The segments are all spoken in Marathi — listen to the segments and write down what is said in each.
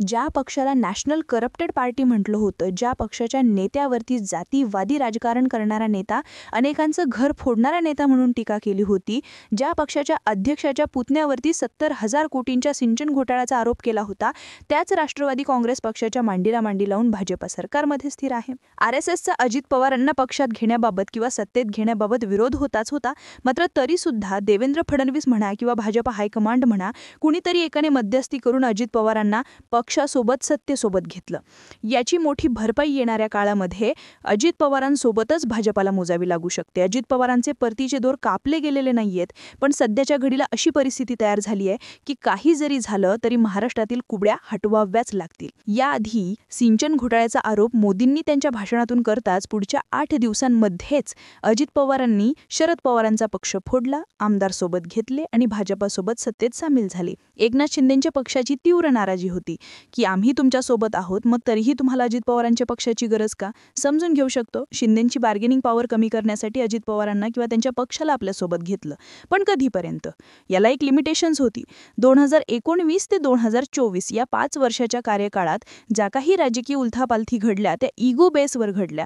ज्या पक्षाला नॅशनल करप्टेड पार्टी म्हटलं होतं, ज्या पक्षाच्या नेत्यावरती जातीवादी राजकारण करणारा नेता, अनेकांचं घर फोडणारा नेता म्हणून टीका केली होती, ज्या पक्षाच्या अध्यक्षाच्या पुतण्यावरती 70,000 कोटींच्या सिंचन घोटाळ्याचा आरोप केला होता, त्याच राष्ट्रवादी काँग्रेस पक्षाच्या मांडीला मांडी लावून भाजप सरकारमध्ये स्थिर आहे. RSSचा अजित पवारांना पक्षात घेण्याबाबत किंवा सत्तेत घेण्याबाबत विरोध होताच होता. मात्र तरीसुद्धा देवेंद्र फडणवीस म्हणा किंवा भाजप हायकमांड म्हणा, कुणीतरी एकाने मध्यस्थी करून अजित पवारांना पक्षासोबत सत्तेसोबत घेतलं. याची मोठी भरपाई येणाऱ्या काळामध्ये अजित पवारांसोबतच भाजपाला मोजावी लागू शकते. अजित पवारांचे परतीचे दोर कापले गेलेले नाहीयेत, पण सध्याच्या घडीला अशी परिस्थिती तयार झाली आहे की काही जरी झालं तरी महाराष्ट्रातील कुबड्या हटवाव्याच लागतील. याआधी सिंचन घोटाळ्याचा आरोप मोदींनी त्यांच्या भाषणातून करताच पुढच्या 8 दिवसांमध्येच अजित पवारांनी शरद पवारांचा पक्ष फोडला, आमदार सोबत घेतले आणि भाजपासोबत सत्तेत सामील झाले. एकनाथ शिंदेंच्या पक्षाची तीव्र नाराजी होती की आम्ही तुमच्यासोबत आहोत, मग तरीही तुम्हाला अजित पवारांच्या पक्षाची गरज का? समजून घेऊ शकतो. शिंदेंची बार्गेनिंग पॉवर कमी करण्यासाठी अजित पवारांना किंवा त्यांच्या पक्षाला आपल्यासोबत घेतलं, पण कधीपर्यंत? याला एक लिमिटेशन्स होती. 2019 ते 2024 या 5 वर्षाच्या कार्यकाळात ज्या काही राजकीय उलथापालथी घडल्या त्या इगो बेसवर घडल्या.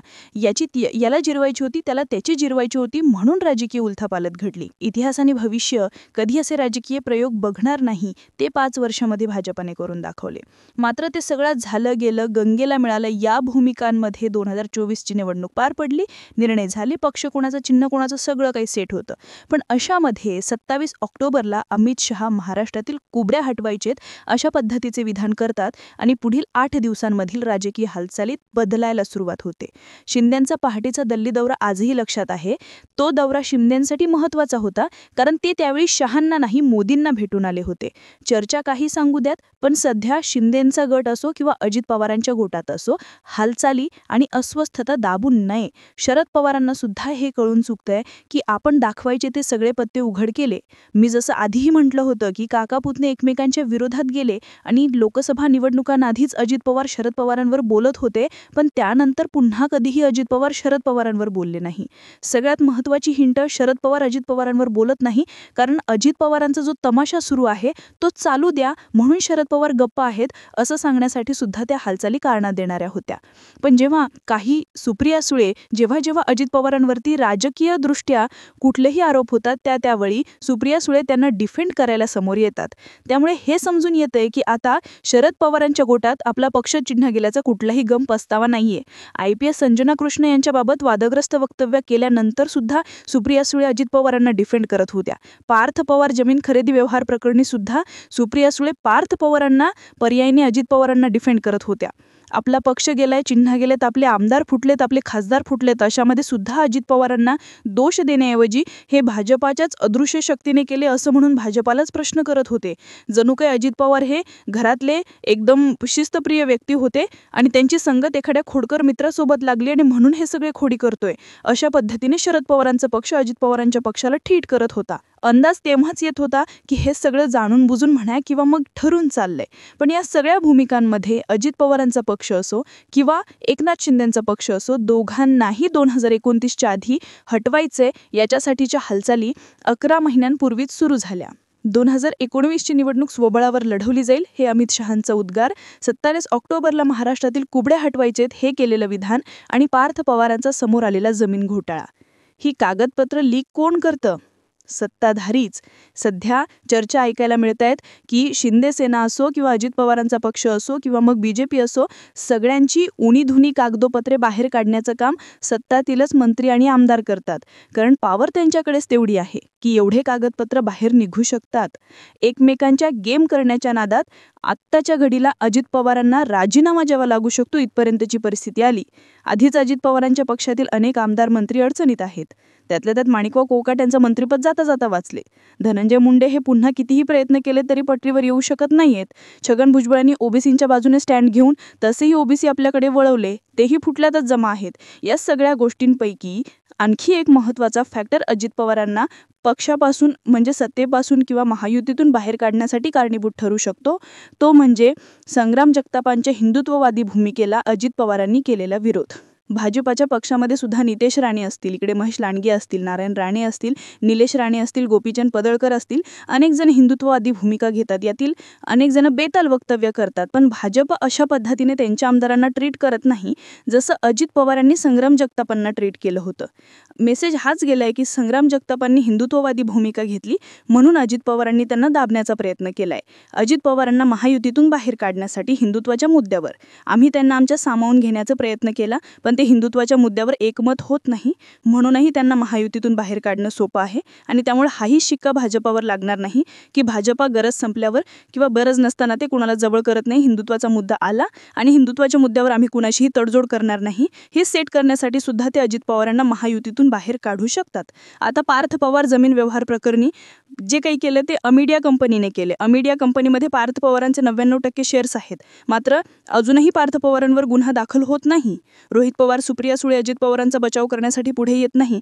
याला जिरवायची होती, त्याला त्याची जिरवायची होती, म्हणून राजकीय उलथापालथ घडली. इतिहास आणि भविष्य कधी असे राजकीय प्रयोग बघणार नाही ते 5 वर्षामध्ये भाजपाने करून दाखवले. मात्र ते सगळं झालं गेलं, गंगेला मिळालं. या भूमिकांमध्ये 2024ची निवडणूक पार पडली, निर्णय झाले, पक्ष कोणाचं, चिन्ह कोणाचं, सगळं काही सेट होतं. पण अशामध्ये 27 ऑक्टोबरला अमित शहा महाराष्ट्रातील कुबड्या हटवायचेत अशा पद्धतीचे विधान करतात आणि पुढील 8 दिवसांमधील राजकीय हालचालीत बदलायला सुरुवात होते. शिंदेंचा पहाटेचा दिल्ली दौरा आजही लक्षात आहे. तो दौरा शिंदेंसाठी महत्त्वाचा होता, कारण ते त्यावेळी शहांना नाही मोदींना भेटून आले होते. चर्चा काही सांगू द्यात, पण सध्या शिंदेंचा गट असो किंवा अजित पवारांच्या गोटात असो, हालचाली आणि अस्वस्थता दाबून नये. शरद पवारांना सुद्धा हे कळून चुकतंय की आपण दाखवायचे ते सगळे पत्ते उघड केले. मी जसं आधीही म्हटलं होतं की काका पुतणे एकमेकांच्या विरोधात गेले आणि लोकसभा निवडणुकांआधीच अजित पवार शरद पवारांवर बोलत होते, पण त्यानंतर पुन्हा कधीही अजित पवार शरद पवारांवर बोलले नाही. सगळ्यात महत्त्वाची हिंट, शरद पवार अजित पवारांवर बोलत नाही कारण अजित पवारांचा जो तमाशा सुरू आहे तो चालू द्या, म्हणून शरद पवार गप्प आहेत असं सांगण्यासाठी सुद्धा त्या हालचाली कारणात देणाऱ्या होत्या. पण जेव्हा काही सुप्रिया सुळे जेव्हा अजित पवारांवरती राजकीय दृष्ट्या कुठलेही आरोप होतात त्यावेळी सुप्रिया सुळे त्यांना डिफेंड करायला समोर येतात. त्यामुळे हे समजून येतंय की आता शरद पवारांच्या गोटात आपला पक्ष चिन्ह गेल्याचा कुठलाही गम पस्तावा नाहीये. IPS संजना कृष्ण यांच्याबाबत वादग्रस्त वक्तव्य केल्यानंतर सुद्धा सुप्रिया सुळे अजित पवारांना डिफेंड करत होत्या. पार्थ पवार जमीन खरेदी व्यवहार प्रकरणी सुद्धा सुप्रिया सुळे पार्थ पवारांना पर्यायीने अजित पवारांना डिफेंड करत होत्या. आपला पक्ष गेलाय, चिन्ह गेलेत, आपले आमदार फुटलेत, आपले खासदार फुटलेत, अशामध्ये सुद्धा अजित पवारांना दोष देण्याऐवजी हे भाजपाच्याच अदृश्य शक्तीने केले असं म्हणून भाजपालाच प्रश्न करत होते. जणू काही अजित पवार हे घरातले एकदम शिस्तप्रिय व्यक्ती होते आणि त्यांची संगत एखाद्या खोडकर मित्रासोबत लागली आणि म्हणून हे सगळे खोडी करतोय. अशा पद्धतीने शरद पवारांचा पक्ष अजित पवारांच्या पक्षाला ठीट करत होता. अंदाज तेव्हाच येत होता की हे सगळं जाणून बुजून म्हणा किंवा मग ठरून चाललंय. पण या सगळ्या भूमिकांमध्ये अजित पवारांचा पक्ष असो किंवा एकनाथ शिंदेंचा पक्ष असो, दोघांनाही 2029च्या आधी हटवायचे याच्यासाठीच्या हालचाली 11 महिन्यांपूर्वीच सुरू झाल्या. 2019ची निवडणूक स्वबळावर लढवली जाईल हे अमित शहांचा उद्गार, 27 ऑक्टोबरला महाराष्ट्रातील कुबड्या हटवायचेत हे केलेलं विधान आणि पार्थ पवारांचा समोर आलेला जमीन घोटाळा. ही कागदपत्र लीक कोण करतं? सत्ताधारीच. सध्या चर्चा ऐकायला मिळत आहेत की शिंदे सेना असो किंवा अजित पवारांचा पक्ष असो किंवा मग BJP असो, सगळ्यांची उणीधुनी कागदोपत्रे बाहेर काढण्याचं काम सत्तातीलच मंत्री आणि आमदार करतात. कारण पॉवर त्यांच्याकडेच तेवढी आहे की एवढे कागदपत्र बाहेर निघू शकतात. एकमेकांच्या गेम करण्याच्या नादात आत्ताच्या घडीला अजित पवारांना राजीनामा जेव्हा लागू शकतो इथपर्यंतची परिस्थिती आली. आधीच अजित पवारांच्या पक्षातील अनेक आमदार मंत्री अडचणीत आहेत. त्यातल्या त्यात माणिकराव कोकाटे यांचं मंत्रिपद जाता जाता वाचले. धनंजय मुंडे हे पुन्हा कितीही प्रयत्न केले तरी पटरीवर येऊ शकत नाहीयेत. छगन भुजबळांनी ओबीसींच्या बाजूने स्टँड घेऊन तसेही ओबीसी आपल्याकडे वळवले, तेही फुटल्यातच जमा आहेत. या सगळ्या गोष्टींपैकी आणखी एक महत्त्वाचा फॅक्टर अजित पवारांना पक्षापासून म्हणजे सत्तेपासून किंवा महायुतीतून बाहेर काढण्यासाठी कारणीभूत ठरू शकतो. तो म्हणजे संग्राम जगतापांच्या हिंदुत्ववादी भूमिकेला अजित पवारांनी केलेला विरोध. भाजपाच्या पक्षामध्ये सुद्धा नितेश राणे असतील, इकडे महेश लांडगे असतील, नारायण राणे असतील, निलेश राणे असतील, गोपीचंद पडळकर असतील, अनेक जण हिंदुत्ववादी भूमिका घेतात. यातील अनेक जण बेताल वक्तव्य करतात. पण भाजप अशा पद्धतीने त्यांच्या आमदारांना ट्रीट करत नाही जसं अजित पवारांनी संग्राम जगतापांना ट्रीट केलं होतं. मेसेज हाच गेलाय की संग्राम जगतापांनी हिंदुत्ववादी भूमिका घेतली म्हणून अजित पवारांनी त्यांना दाबण्याचा प्रयत्न केलाय. अजित पवारांना महायुतीतून बाहेर काढण्यासाठी हिंदुत्वाच्या मुद्द्यावर आम्ही त्यांना आमच्या सामावून घेण्याचा प्रयत्न केला, पण ते हिंदुत्वाच्या मुद्द्यावर एकमत होत नाही, म्हणूनही त्यांना महायुतीतून बाहेर काढणं सोपं आहे. आणि त्यामुळे हाही शिक्का भाजपावर लागणार नाही की भाजपा गरज संपल्यावर किंवा गरज नसताना ते कुणाला जवळ करत नाही. हिंदुत्वाचा मुद्दा आला आणि हिंदुत्वाच्या मुद्द्यावर आम्ही कुणाशीही तडजोड करणार नाही हे सेट करण्यासाठी सुद्धा ते अजित पवारांना महायुतीतून बाहेर काढू शकतात. आता पार्थ पवार जमीन व्यवहार प्रकरणी जे काही केलं ते अमिडिया कंपनीने केले. अमिडिया कंपनीमध्ये पार्थ पवारांचे 99% शेअर्स आहेत. मात्र अजूनही पार्थ पवारांवर गुन्हा दाखल होत नाही. रोहित पवार, सुप्रिया सुळे अजित पवारांचा बचाव करण्यासाठी पुढे येत नाही.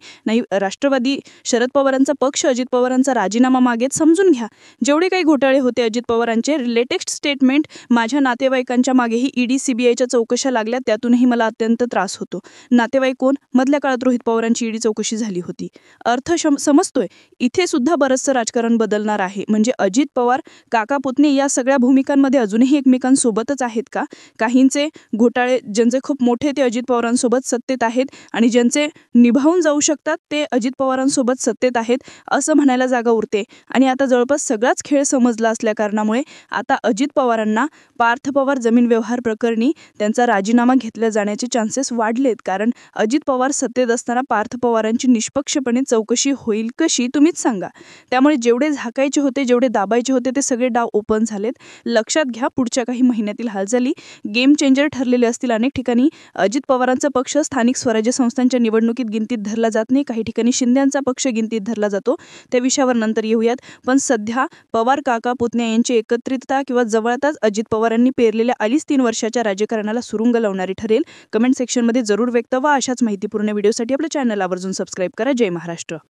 राष्ट्रवादी शरद पवारांचा पक्ष अजित पवारांचा राजीनामा मागेत. समजून घ्या, जेवढे काही घोटाळे होते अजित पवारांचे, लेटेस्ट स्टेटमेंट माझ्या नातेवाईकांच्या मागेही ईडी CBIच्या चौकशा लागल्या, त्यातूनही मला अत्यंत त्रास होतो. नातेवाईक कोण? मधल्या काळात रोहित पवारांची ईडी चौकशी झाली होती. अर्थ समजतोय. इथे सुद्धा बरंचसं राजकारण बदलणार आहे. म्हणजे अजित पवार, काका पुतणे या सगळ्या भूमिकांमध्ये अजूनही एकमेकांसोबतच आहेत का? काहींचे घोटाळे ज्यांचे खूप मोठे ते अजित पवारांसोबत सत्तेत आहेत आणि ज्यांचे निभावून जाऊ शकतात ते अजित पवारांसोबत सत्तेत आहेत असं म्हणायला जागा उरते. आणि आता जवळपास सगळाच खेळ समजला असल्या कारणामुळे आता अजित पवारांना पार्थ पवार जमीन व्यवहार प्रकरणी त्यांचा राजीनामा घेतला जाण्याचे चान्सेस वाढलेत. कारण अजित पवार सत्तेत असताना पार्थ पवारांची निष्पक्षपणे चौकशी होईल कशी तुम्हीच सांगा. त्यामुळे जेवढे झाकायचे होते, जेवढे दाबायचे होते ते सगळे डाव ओपन झालेत. लक्षात घ्या, पुढच्या काही महिन्यातील हालचाली गेम चेंजर ठरलेले असतील. अनेक ठिकाणी अजित पवारांचा पक्ष स्थानिक स्वराज्य संस्थांच्या निवडणुकीत गिनतीत धरला जात नाही, काही ठिकाणी शिंदेंचा पक्ष गिनतीत धरला जातो. त्या विषयावर नंतर येऊयात. पण सध्या पवार काका पुतण्या यांची एकत्रितता किंवा जवळताच अजित पवारांनी पेरलेल्या 3 वर्षाच्या राजकारणाला सुरुंग लावणारी ठरेल. कमेंट सेक्शनमध्ये जरूर व्यक्त व्हा. अशाच माहितीपूर्ण व्हिडिओसाठी आपल्या चॅनल आवर्जून सबस्क्राईब करा. जय महाराष्ट्र.